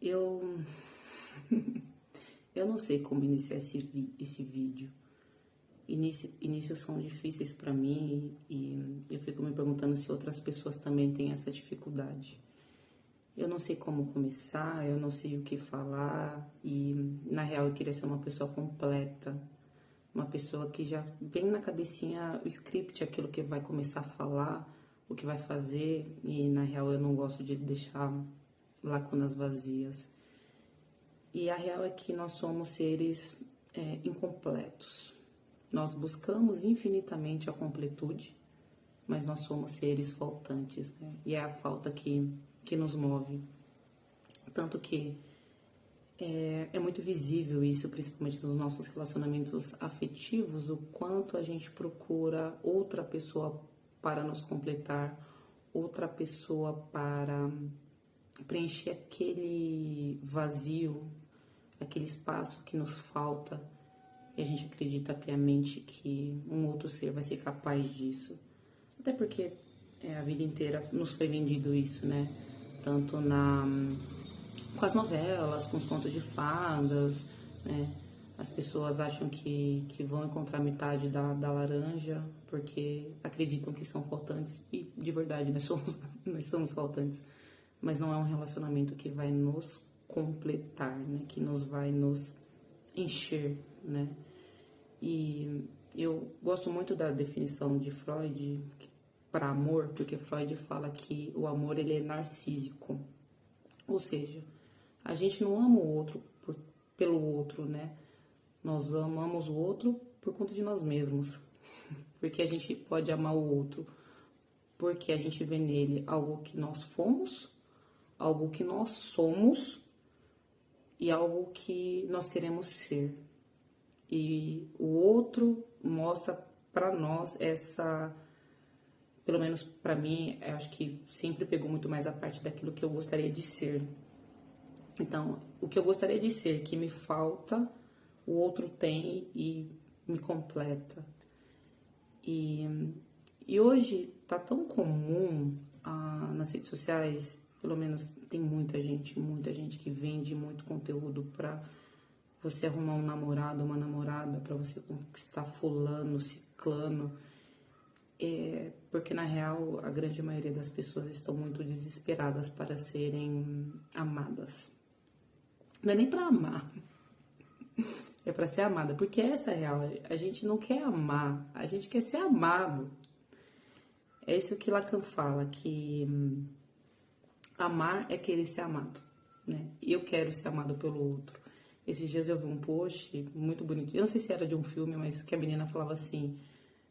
Eu, eu não sei como iniciar esse vídeo. Inícios são difíceis para mim e eu fico me perguntando se outras pessoas também têm essa dificuldade. Eu não sei como começar, eu não sei o que falar e, na real, eu queria ser uma pessoa completa. Uma pessoa que já vem na cabecinha o script, aquilo que vai começar a falar, o que vai fazer e, na real, eu não gosto de deixar lacunas vazias. E a real é que nós somos seres incompletos. Nós buscamos infinitamente a completude, mas nós somos seres faltantes, né? E é a falta que nos move. Tanto que é muito visível isso, principalmente nos nossos relacionamentos afetivos, o quanto a gente procura outra pessoa para nos completar, outra pessoa para preencher aquele vazio, aquele espaço que nos falta, e a gente acredita piamente que um outro ser vai ser capaz disso. Até porque a vida inteira nos foi vendido isso, né? Tanto com as novelas, com os contos de fadas, né? As pessoas acham que vão encontrar metade da laranja porque acreditam que são faltantes. E, de verdade, nós somos faltantes. Mas não é um relacionamento que vai nos completar, né? Que nos vai nos encher, né? E eu gosto muito da definição de Freud para amor, porque Freud fala que o amor ele é narcísico. Ou seja, a gente não ama o outro pelo outro, né? Nós amamos o outro por conta de nós mesmos. Porque a gente pode amar o outro porque a gente vê nele algo que nós fomos, algo que nós somos e algo que nós queremos ser. E o outro mostra para nós pelo menos para mim, eu acho que sempre pegou muito mais a parte daquilo que eu gostaria de ser. Então, o que eu gostaria de ser, que me falta, o outro tem e me completa. E hoje tá tão comum nas redes sociais, pelo menos tem muita gente que vende muito conteúdo pra você arrumar um namorado, uma namorada, pra você conquistar fulano, ciclano. Porque na real a grande maioria das pessoas estão muito desesperadas para serem amadas. Não é nem pra amar, é pra ser amada, porque essa é a real. A gente não quer amar, a gente quer ser amado. É isso que Lacan fala, que amar é querer ser amado, né? E eu quero ser amado pelo outro. Esses dias eu vi um post muito bonito, eu não sei se era de um filme, mas que a menina falava assim: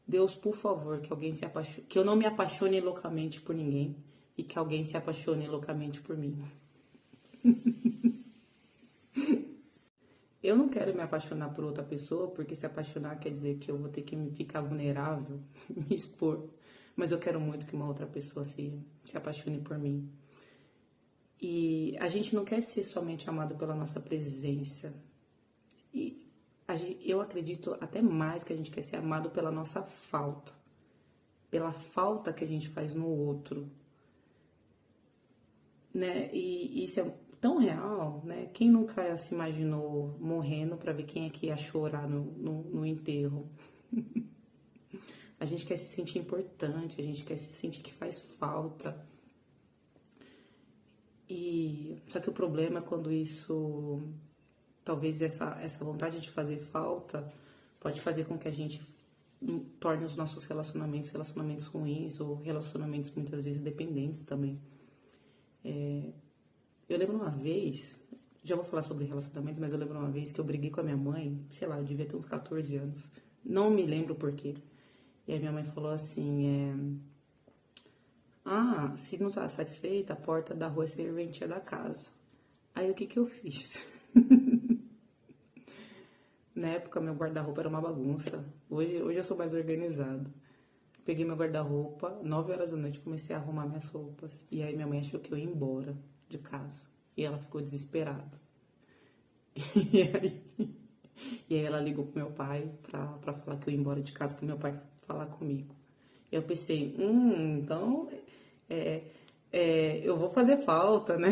Deus, por favor, que eu não me apaixone loucamente por ninguém e que alguém se apaixone loucamente por mim. Eu não quero me apaixonar por outra pessoa, porque se apaixonar quer dizer que eu vou ter que me ficar vulnerável, me expor. Mas eu quero muito que uma outra pessoa se apaixone por mim. E a gente não quer ser somente amado pela nossa presença. E eu acredito até mais que a gente quer ser amado pela nossa falta. Pela falta que a gente faz no outro. Né? E isso é tão real, né? Quem nunca se imaginou morrendo para ver quem é que ia chorar no enterro? A gente quer se sentir importante, a gente quer se sentir que faz falta. Só que o problema é quando isso, talvez essa vontade de fazer falta, pode fazer com que a gente torne os nossos relacionamentos ruins ou relacionamentos muitas vezes dependentes também. Eu lembro uma vez, já vou falar sobre relacionamentos, mas eu lembro uma vez que eu briguei com a minha mãe, sei lá, eu devia ter uns 14 anos. Não me lembro por quê. E aí minha mãe falou assim, se não tá satisfeita, a porta da rua é serventia da casa. Aí o que eu fiz? Na época meu guarda-roupa era uma bagunça. Hoje eu sou mais organizado. Peguei meu guarda-roupa, 9 horas da noite, comecei a arrumar minhas roupas. E aí minha mãe achou que eu ia embora de casa. E ela ficou desesperada. E aí ela ligou pro meu pai pra falar que eu ia embora de casa, pro meu pai falar comigo. E eu pensei, então eu vou fazer falta, né?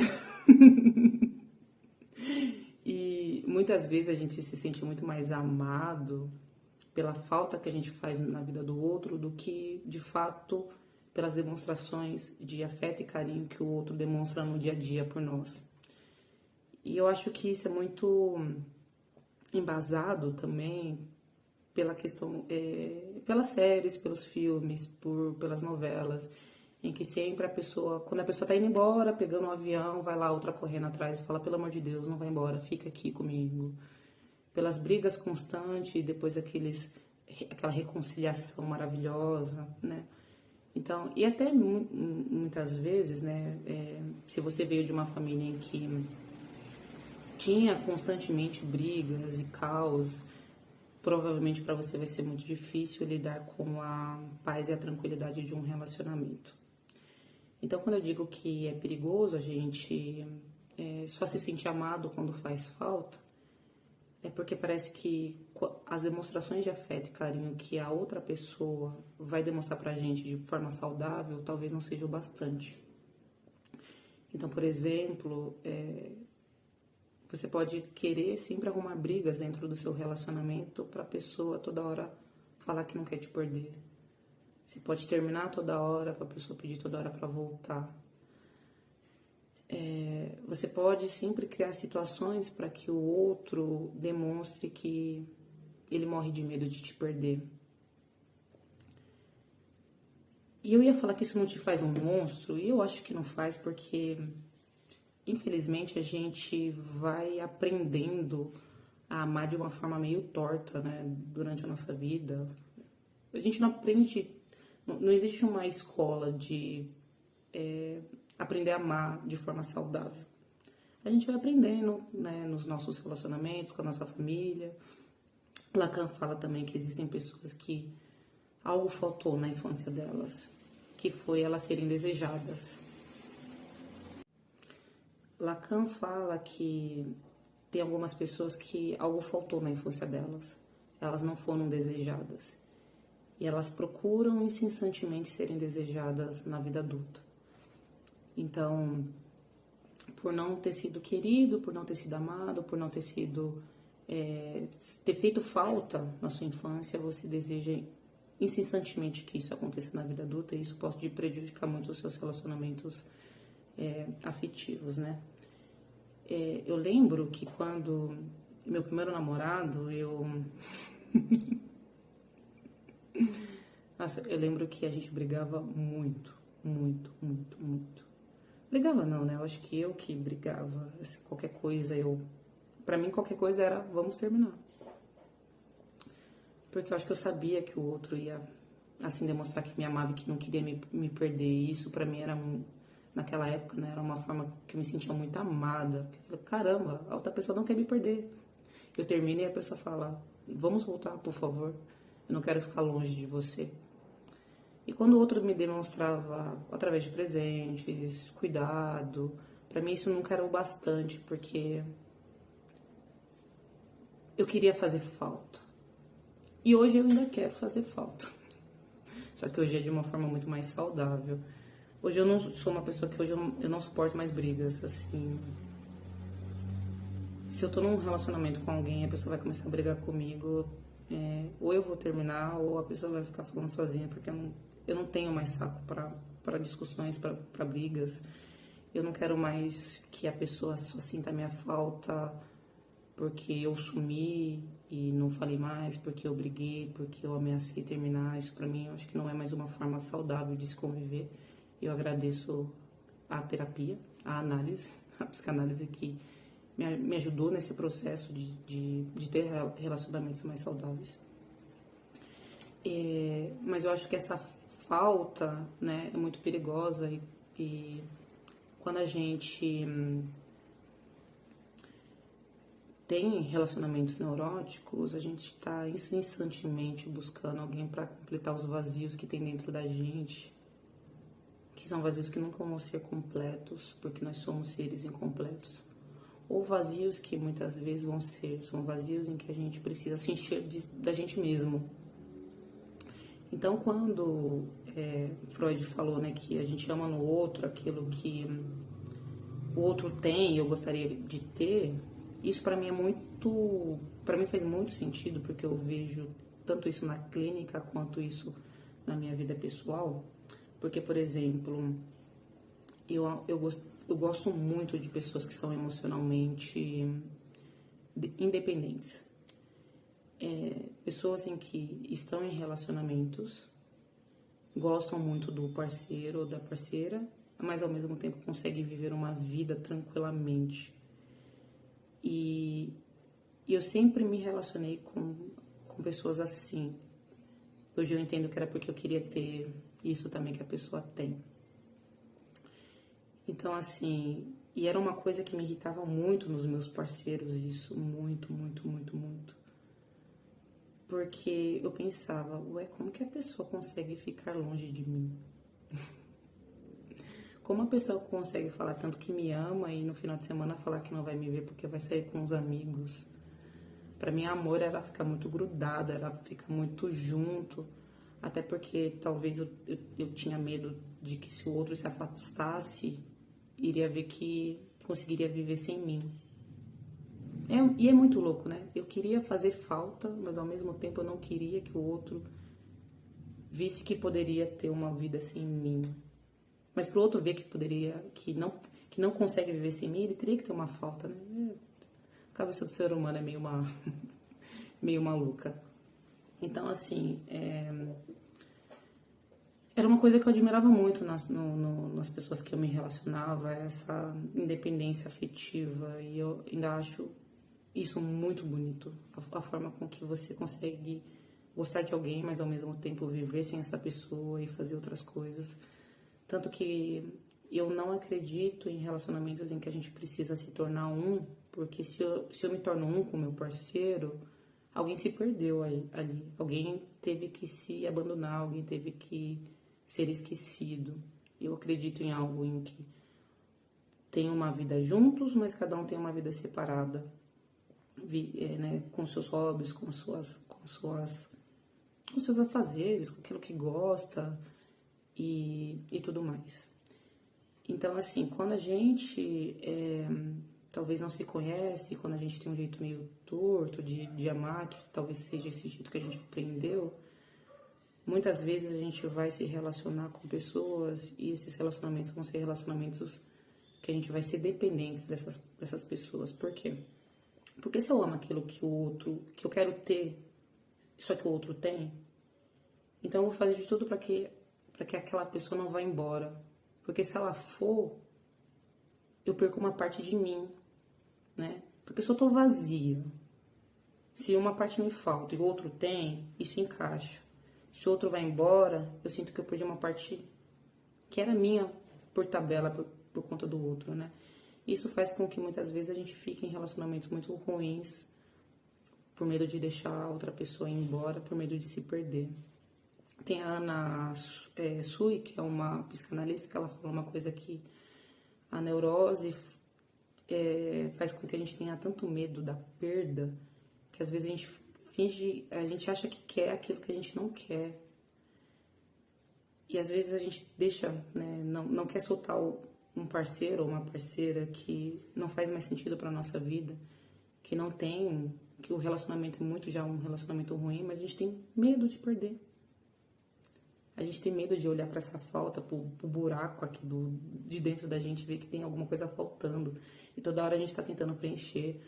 E muitas vezes a gente se sente muito mais amado pela falta que a gente faz na vida do outro do que, de fato, pelas demonstrações de afeto e carinho que o outro demonstra no dia a dia por nós. E eu acho que isso é muito embasado também pela questão, pelas séries, pelos filmes, pelas novelas, em que sempre a pessoa, quando a pessoa tá indo embora, pegando um avião, vai lá outra correndo atrás e fala, pelo amor de Deus, não vai embora, fica aqui comigo. Pelas brigas constantes e depois aquela reconciliação maravilhosa, né? Então, e até muitas vezes, né, se você veio de uma família em que tinha constantemente brigas e caos, provavelmente para você vai ser muito difícil lidar com a paz e a tranquilidade de um relacionamento. Então, quando eu digo que é perigoso a gente só se sentir amado quando faz falta, é porque parece que as demonstrações de afeto e carinho que a outra pessoa vai demonstrar pra gente de forma saudável, talvez não seja o bastante. Então, por exemplo, você pode querer sempre arrumar brigas dentro do seu relacionamento pra pessoa toda hora falar que não quer te perder. Você pode terminar toda hora pra pessoa pedir toda hora pra voltar. Você pode sempre criar situações para que o outro demonstre que ele morre de medo de te perder. E eu ia falar que isso não te faz um monstro, e eu acho que não faz, porque infelizmente a gente vai aprendendo a amar de uma forma meio torta, né, durante a nossa vida. A gente não aprende, não existe uma escola de aprender a amar de forma saudável. A gente vai aprendendo, né, nos nossos relacionamentos, com a nossa família. Lacan fala também que existem pessoas que algo faltou na infância delas, que foi elas serem desejadas. Lacan fala que tem algumas pessoas que algo faltou na infância delas, elas não foram desejadas. E elas procuram incessantemente serem desejadas na vida adulta. Então, por não ter sido querido, por não ter sido amado, por não ter sido ter feito falta na sua infância, você deseja incessantemente que isso aconteça na vida adulta, e isso pode prejudicar muito os seus relacionamentos afetivos, né? Eu lembro que quando meu primeiro namorado, Nossa, eu lembro que a gente brigava muito, muito, muito, muito. Brigava não, né? Eu acho que eu que brigava. Assim, qualquer coisa, pra mim, qualquer coisa era, vamos terminar. Porque eu acho que eu sabia que o outro ia, assim, demonstrar que me amava e que não queria me perder. E isso pra mim era, naquela época, né? Era uma forma que eu me sentia muito amada. Eu falei, caramba, a outra pessoa não quer me perder. Eu termino e a pessoa fala, vamos voltar, por favor. Eu não quero ficar longe de você. E quando o outro me demonstrava, através de presentes, cuidado, pra mim isso nunca era o bastante, porque eu queria fazer falta. E hoje eu ainda quero fazer falta. Só que hoje é de uma forma muito mais saudável. Hoje eu não sou uma pessoa que hoje eu não suporto mais brigas, assim. Se eu tô num relacionamento com alguém e a pessoa vai começar a brigar comigo, ou eu vou terminar, ou a pessoa vai ficar falando sozinha, porque eu não tenho mais saco para discussões, para brigas. Eu não quero mais que a pessoa só sinta a minha falta porque eu sumi e não falei mais, porque eu briguei, porque eu ameacei terminar. Isso pra mim eu acho que não é mais uma forma saudável de se conviver. Eu agradeço a terapia, a análise, a psicanálise que me ajudou nesse processo de ter relacionamentos mais saudáveis. Mas eu acho que essa falta, né, é muito perigosa e quando a gente tem relacionamentos neuróticos, a gente está incessantemente buscando alguém para completar os vazios que tem dentro da gente, que são vazios que nunca vão ser completos, porque nós somos seres incompletos. Ou vazios que muitas vezes são vazios em que a gente precisa se encher da gente mesmo. Então, quando Freud falou, né, que a gente ama no outro aquilo que o outro tem e eu gostaria de ter, isso para mim é muito, para mim faz muito sentido, porque eu vejo tanto isso na clínica quanto isso na minha vida pessoal. Porque, por exemplo, eu gosto muito de pessoas que são emocionalmente independentes. Pessoas em que estão em relacionamentos, gostam muito do parceiro ou da parceira, mas ao mesmo tempo conseguem viver uma vida tranquilamente. E eu sempre me relacionei com pessoas assim. Hoje eu entendo que era porque eu queria ter isso também que a pessoa tem. Então, assim, e era uma coisa que me irritava muito nos meus parceiros, isso, muito, muito, muito, muito. Porque eu pensava, ué, como que a pessoa consegue ficar longe de mim? Como a pessoa consegue falar tanto que me ama e no final de semana falar que não vai me ver porque vai sair com os amigos? Pra mim, amor era ficar muito grudado, era ficar muito junto. Até porque talvez eu tinha medo de que se o outro se afastasse, iria ver que conseguiria viver sem mim. E é muito louco, né? Eu queria fazer falta, mas ao mesmo tempo eu não queria que o outro visse que poderia ter uma vida sem mim. Mas pro outro ver que poderia, que não consegue viver sem mim, ele teria que ter uma falta, né? A cabeça do ser humano é meio maluca. Então, assim, era uma coisa que eu admirava muito nas pessoas que eu me relacionava, essa independência afetiva. E eu ainda acho isso muito bonito. A forma com que você consegue gostar de alguém, mas ao mesmo tempo viver sem essa pessoa e fazer outras coisas. Tanto que eu não acredito em relacionamentos em que a gente precisa se tornar um, porque se eu me torno um com meu parceiro, alguém se perdeu ali. Alguém teve que se abandonar, alguém teve que ser esquecido. Eu acredito em algo em que tem uma vida juntos, mas cada um tem uma vida separada, né, com seus hobbies, com seus afazeres, com aquilo que gosta e tudo mais. Então, assim, quando a gente talvez não se conhece, quando a gente tem um jeito meio torto de amar, que talvez seja esse jeito que a gente aprendeu, muitas vezes a gente vai se relacionar com pessoas e esses relacionamentos vão ser relacionamentos que a gente vai ser dependentes dessas pessoas. Por quê? Porque se eu amo aquilo que eu quero ter, só que o outro tem, então eu vou fazer de tudo para que aquela pessoa não vá embora. Porque se ela for, eu perco uma parte de mim, né? Porque se eu tô vazia, se uma parte me falta e o outro tem, isso encaixa. Se o outro vai embora, eu sinto que eu perdi uma parte que era minha por tabela, por conta do outro, né? Isso faz com que muitas vezes a gente fique em relacionamentos muito ruins por medo de deixar a outra pessoa ir embora, por medo de se perder. Tem a Ana Sui, que é uma psicanalista, que ela fala uma coisa que a neurose faz com que a gente tenha tanto medo da perda, que às vezes a gente acha que quer aquilo que a gente não quer. E às vezes a gente deixa, né, não quer soltar um parceiro ou uma parceira que não faz mais sentido para nossa vida, que não tem, que o relacionamento é muito já um relacionamento ruim, mas a gente tem medo de perder. A gente tem medo de olhar para essa falta, pro buraco aqui de dentro da gente, ver que tem alguma coisa faltando. E toda hora a gente tá tentando preencher.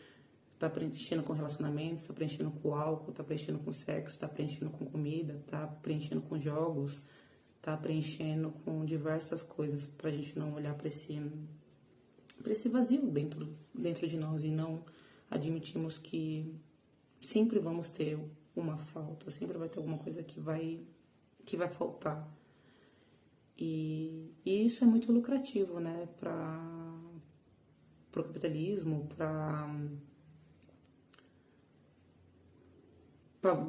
Tá preenchendo com relacionamentos, tá preenchendo com álcool, tá preenchendo com sexo, tá preenchendo com comida, tá preenchendo com jogos, tá preenchendo com diversas coisas pra gente não olhar pra esse vazio dentro de nós e não admitirmos que sempre vamos ter uma falta, sempre vai ter alguma coisa que vai faltar. E isso é muito lucrativo, né, pro capitalismo, para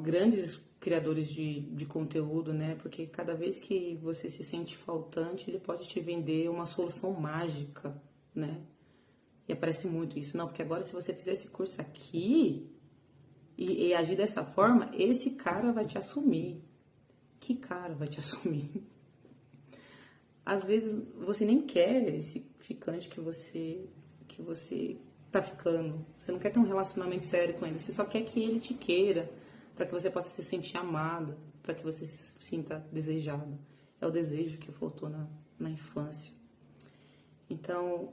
grandes criadores de conteúdo, né, porque cada vez que você se sente faltante, ele pode te vender uma solução mágica, né, e aparece muito isso, não, porque agora se você fizer esse curso aqui e agir dessa forma, esse cara vai te assumir. Que cara vai te assumir? Às vezes você nem quer esse ficante que você tá ficando. Você não quer ter um relacionamento sério com ele. Você só quer que ele te queira, para que você possa se sentir amada, para que você se sinta desejada. É o desejo que faltou na infância. Então,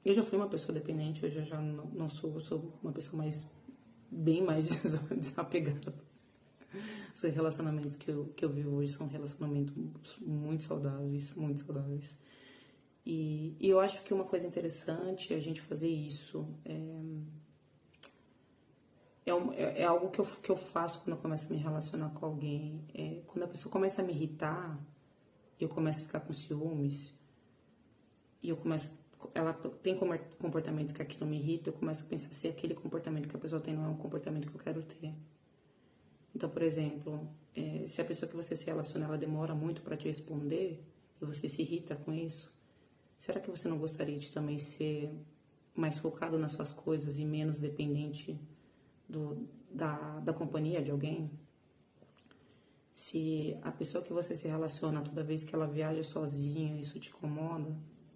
eu já fui uma pessoa dependente, hoje eu já não sou, eu sou uma pessoa bem mais desapegada. Os relacionamentos que eu vivo hoje são relacionamentos muito saudáveis, muito saudáveis. E eu acho que uma coisa interessante é a gente fazer isso. É algo que eu faço quando eu começo a me relacionar com alguém. Quando a pessoa começa a me irritar, eu começo a ficar com ciúmes, e ela tem comportamentos que aquilo me irrita, eu começo a pensar se aquele comportamento que a pessoa tem não é um comportamento que eu quero ter. Então, por exemplo, se a pessoa que você se relaciona, ela demora muito para te responder, e você se irrita com isso, será que você não gostaria de também ser mais focado nas suas coisas e menos dependente da companhia de alguém? Se a pessoa que você se relaciona, toda vez que ela viaja sozinha, isso te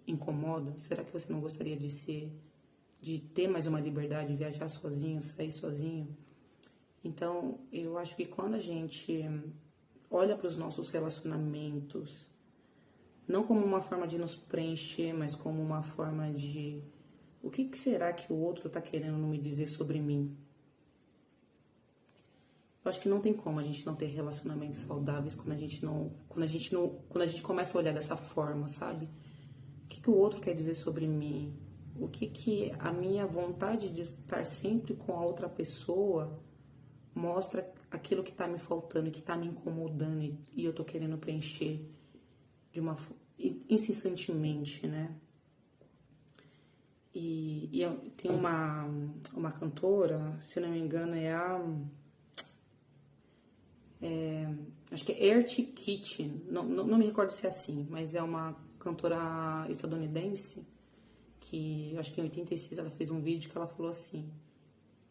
incomoda, será que você não gostaria de ter mais uma liberdade, viajar sozinho, sair sozinho? Então, eu acho que quando a gente olha para os nossos relacionamentos, não como uma forma de nos preencher, mas como uma forma de o que será que o outro está querendo me dizer sobre mim? Eu acho que não tem como a gente não ter relacionamentos saudáveis quando a gente começa a olhar dessa forma, sabe? O que o outro quer dizer sobre mim? O que a minha vontade de estar sempre com a outra pessoa mostra aquilo que tá me faltando, que tá me incomodando e eu tô querendo preencher incessantemente, né? E tem uma cantora, se não me engano, acho que é Earth Kitchen, não me recordo se é assim, mas é uma cantora estadunidense que, acho que em 86 ela fez um vídeo que ela falou assim: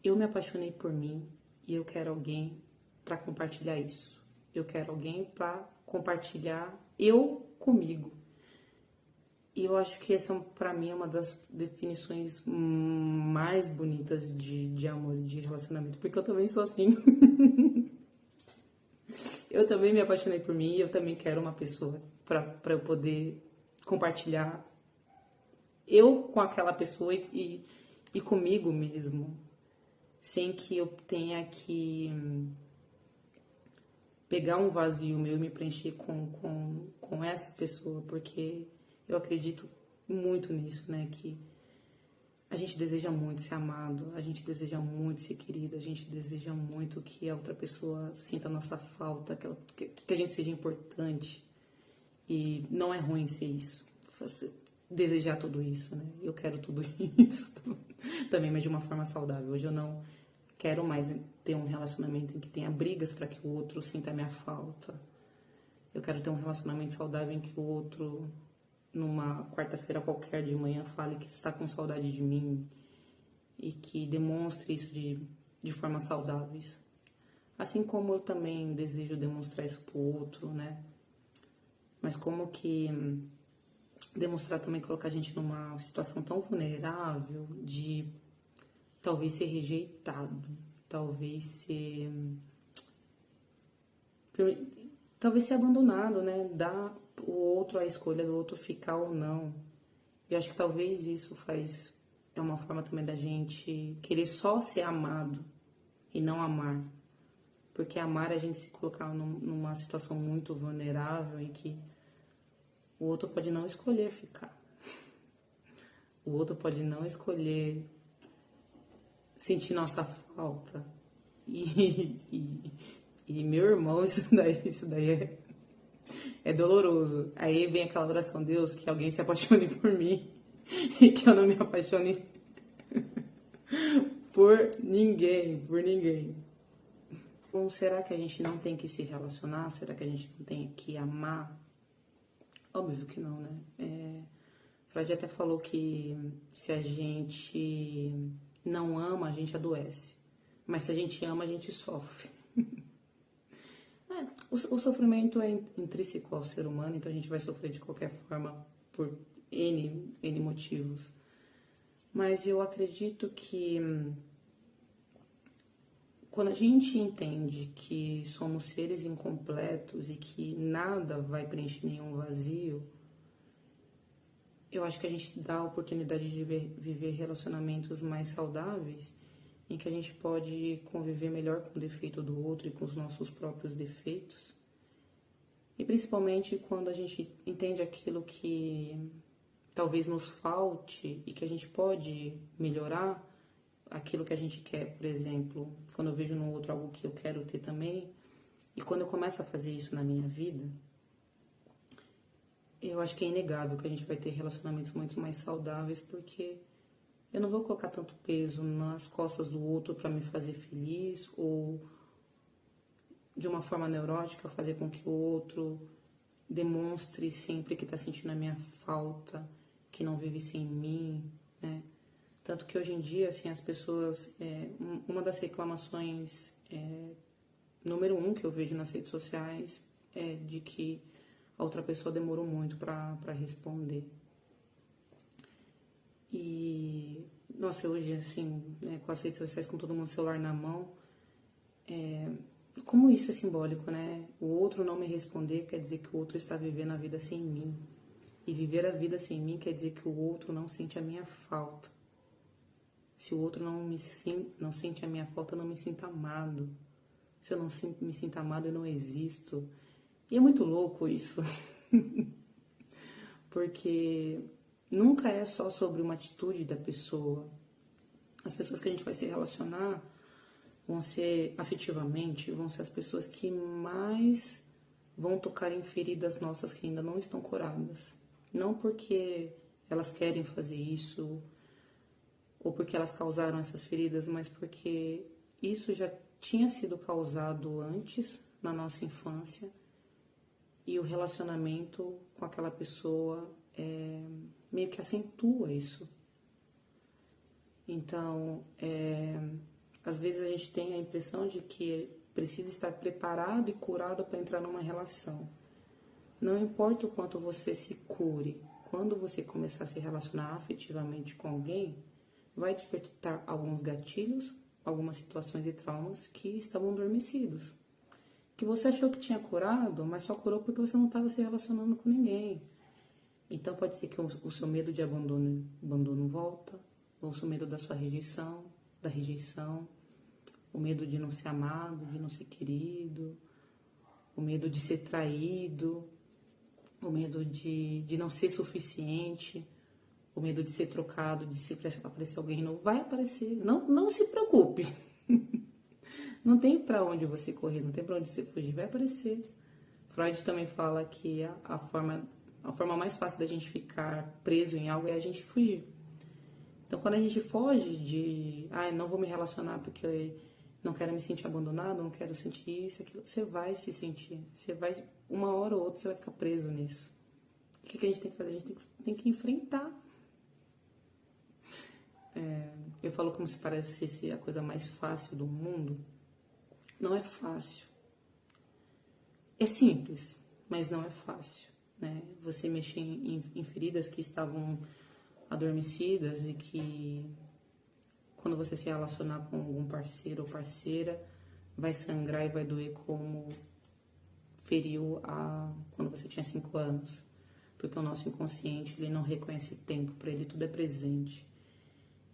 eu me apaixonei por mim e eu quero alguém para compartilhar isso. Eu quero alguém para compartilhar eu comigo. E eu acho que essa, para mim, é uma das definições mais bonitas de amor, de relacionamento, porque eu também sou assim. Eu também me apaixonei por mim e eu também quero uma pessoa para eu poder compartilhar eu com aquela pessoa e comigo mesmo, sem que eu tenha que pegar um vazio meu e me preencher com essa pessoa, porque eu acredito muito nisso, né, que a gente deseja muito ser amado, a gente deseja muito ser querido, a gente deseja muito que a outra pessoa sinta a nossa falta, que a gente seja importante. E não é ruim ser isso, desejar tudo isso, né? Eu quero tudo isso também, mas de uma forma saudável. Hoje eu não quero mais ter um relacionamento em que tenha brigas para que o outro sinta a minha falta. Eu quero ter um relacionamento saudável em que o outro, numa quarta-feira qualquer de manhã, fale que está com saudade de mim e que demonstre isso de formas saudáveis. Assim como eu também desejo demonstrar isso pro outro, né? Mas como que demonstrar também, colocar a gente numa situação tão vulnerável de talvez ser rejeitado, talvez ser abandonado, né? Dar o outro a escolha do outro ficar ou não. Eu acho que talvez isso é uma forma também da gente querer só ser amado e não amar. Porque amar é a gente se colocar numa situação muito vulnerável em que o outro pode não escolher ficar. O outro pode não escolher sentir nossa falta. E meu irmão, isso daí é doloroso. Aí vem aquela oração: Deus, que alguém se apaixone por mim e que eu não me apaixone por ninguém. Bom, será que a gente não tem que se relacionar? Será que a gente não tem que amar? Óbvio que não, né? Freud até falou que se a gente não ama, a gente adoece. Mas se a gente ama, a gente sofre. O sofrimento é intrínseco ao ser humano, então a gente vai sofrer de qualquer forma por N motivos. Mas eu acredito que quando a gente entende que somos seres incompletos e que nada vai preencher nenhum vazio, eu acho que a gente dá a oportunidade de viver relacionamentos mais saudáveis, em que a gente pode conviver melhor com o defeito do outro e com os nossos próprios defeitos. E principalmente quando a gente entende aquilo que talvez nos falte e que a gente pode melhorar, aquilo que a gente quer, por exemplo, quando eu vejo no outro algo que eu quero ter também, e quando eu começo a fazer isso na minha vida, eu acho que é inegável que a gente vai ter relacionamentos muito mais saudáveis, porque eu não vou colocar tanto peso nas costas do outro para me fazer feliz, ou de uma forma neurótica fazer com que o outro demonstre sempre que está sentindo a minha falta, que não vive sem mim, né? Tanto que hoje em dia, assim, as pessoas... uma das reclamações número 1 que eu vejo nas redes sociais é de que a outra pessoa demorou muito para responder. E, nossa, hoje, assim, né, com as redes sociais, com todo mundo celular na mão, como isso é simbólico, né? O outro não me responder quer dizer que o outro está vivendo a vida sem mim. E viver a vida sem mim quer dizer que o outro não sente a minha falta. Se o outro não sente a minha falta, eu não me sinto amado. Se eu não me sinto amado, eu não existo. E é muito louco isso. Porque nunca é só sobre uma atitude da pessoa. As pessoas que a gente vai se relacionar vão ser, afetivamente, vão ser as pessoas que mais vão tocar em feridas nossas que ainda não estão curadas. Não porque elas querem fazer isso, ou porque elas causaram essas feridas, mas porque isso já tinha sido causado antes, na nossa infância, e o relacionamento com aquela pessoa meio que acentua isso. Então, às vezes a gente tem a impressão de que precisa estar preparado e curado para entrar numa relação. Não importa o quanto você se cure, quando você começar a se relacionar afetivamente com alguém, vai despertar alguns gatilhos, algumas situações e traumas que estavam adormecidos. Que você achou que tinha curado, mas só curou porque você não estava se relacionando com ninguém. Então pode ser que o seu medo de abandono volta, ou o seu medo da sua rejeição, o medo de não ser amado, de não ser querido, o medo de ser traído, o medo de não ser suficiente, o medo de ser trocado, de sempre aparecer alguém novo. Vai aparecer, não se preocupe. Não tem para onde você correr, não tem para onde você fugir, vai aparecer. Freud também fala que a forma mais fácil da gente ficar preso em algo é a gente fugir. Então, quando a gente foge de, não vou me relacionar porque eu não quero me sentir abandonado, não quero sentir isso, aquilo, você vai se sentir. Você vai, uma hora ou outra, você vai ficar preso nisso. O que a gente tem que fazer? A gente tem que enfrentar. Eu falo como se parece ser a coisa mais fácil do mundo. Não é fácil. É simples, mas não é fácil, né? Você mexer em feridas que estavam adormecidas e que, quando você se relacionar com algum parceiro ou parceira, vai sangrar e vai doer como feriu quando você tinha 5 anos. Porque o nosso inconsciente, ele não reconhece tempo, para ele tudo é presente.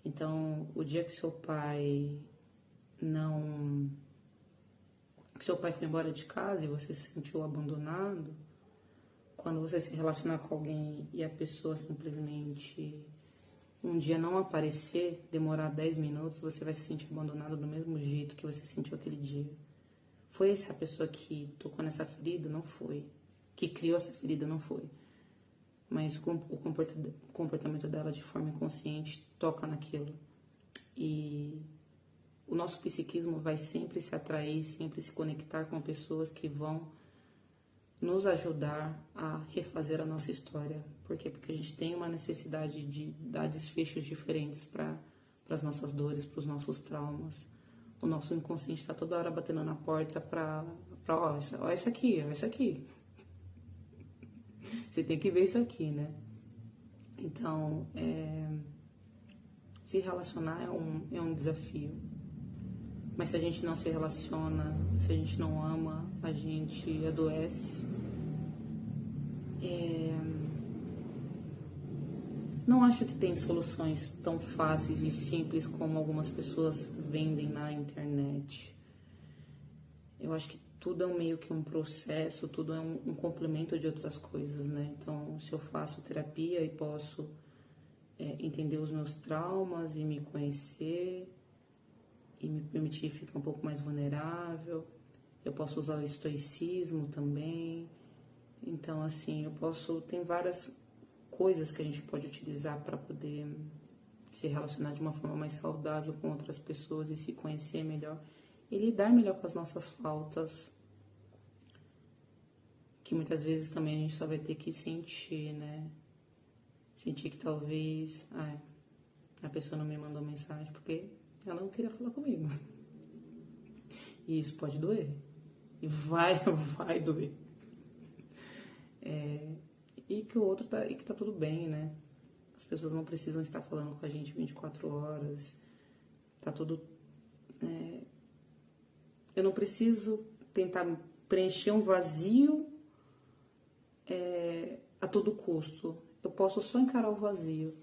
Então, o dia que seu pai foi embora de casa e você se sentiu abandonado, quando você se relacionar com alguém e a pessoa simplesmente um dia não aparecer, demorar 10 minutos, você vai se sentir abandonado do mesmo jeito que você se sentiu aquele dia. Foi essa pessoa que tocou nessa ferida? Não foi. Que criou essa ferida? Não foi. Mas o comportamento dela de forma inconsciente toca naquilo. E o nosso psiquismo vai sempre se atrair, sempre se conectar com pessoas que vão nos ajudar a refazer a nossa história. Por quê? Porque a gente tem uma necessidade de dar desfechos diferentes para as nossas dores, para os nossos traumas. O nosso inconsciente está toda hora batendo na porta ó, isso aqui, ó, isso aqui. Você tem que ver isso aqui, né? Então, Se relacionar é um desafio. Mas se a gente não se relaciona, se a gente não ama, a gente adoece. Não acho que tem soluções tão fáceis e simples como algumas pessoas vendem na internet. Eu acho que tudo é meio que um processo, tudo é um complemento de outras coisas, né? Então, se eu faço terapia e posso entender os meus traumas e me conhecer e me permitir ficar um pouco mais vulnerável, eu posso usar o estoicismo também. Então, assim, tem várias coisas que a gente pode utilizar para poder se relacionar de uma forma mais saudável com outras pessoas e se conhecer melhor e lidar melhor com as nossas faltas, que muitas vezes também a gente só vai ter que sentir, né? Sentir que talvez a pessoa não me mandou mensagem porque ela não queria falar comigo. E isso pode doer. E vai doer. E que o outro e que tá tudo bem, né? As pessoas não precisam estar falando com a gente 24 horas. Tá tudo... Eu não preciso tentar preencher um vazio a todo custo. Eu posso só encarar o vazio.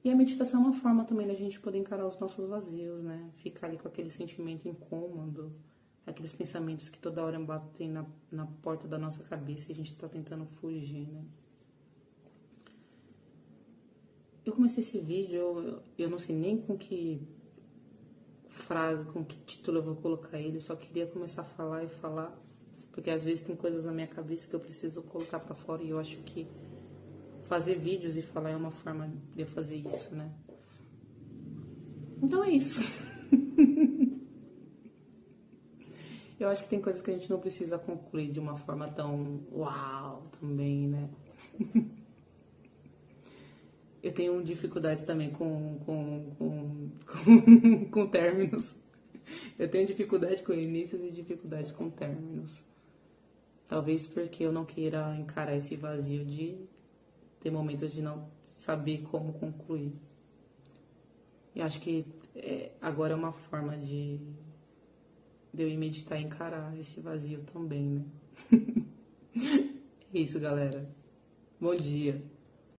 E a meditação é uma forma também da gente poder encarar os nossos vazios, né? Ficar ali com aquele sentimento incômodo, aqueles pensamentos que toda hora batem na porta da nossa cabeça e a gente tá tentando fugir, né? Eu comecei esse vídeo, eu não sei nem com que frase, com que título eu vou colocar ele, só queria começar a falar e falar, porque às vezes tem coisas na minha cabeça que eu preciso colocar pra fora e eu acho que fazer vídeos e falar é uma forma de eu fazer isso, né? Então é isso. Eu acho que tem coisas que a gente não precisa concluir de uma forma tão uau também, né? Eu tenho dificuldades também com términos. Eu tenho dificuldade com inícios e dificuldade com términos. Talvez porque eu não queira encarar esse vazio de ter momentos de não saber como concluir. Eu acho que agora é uma forma de eu ir meditar e encarar esse vazio também, né? É isso, galera. Bom dia.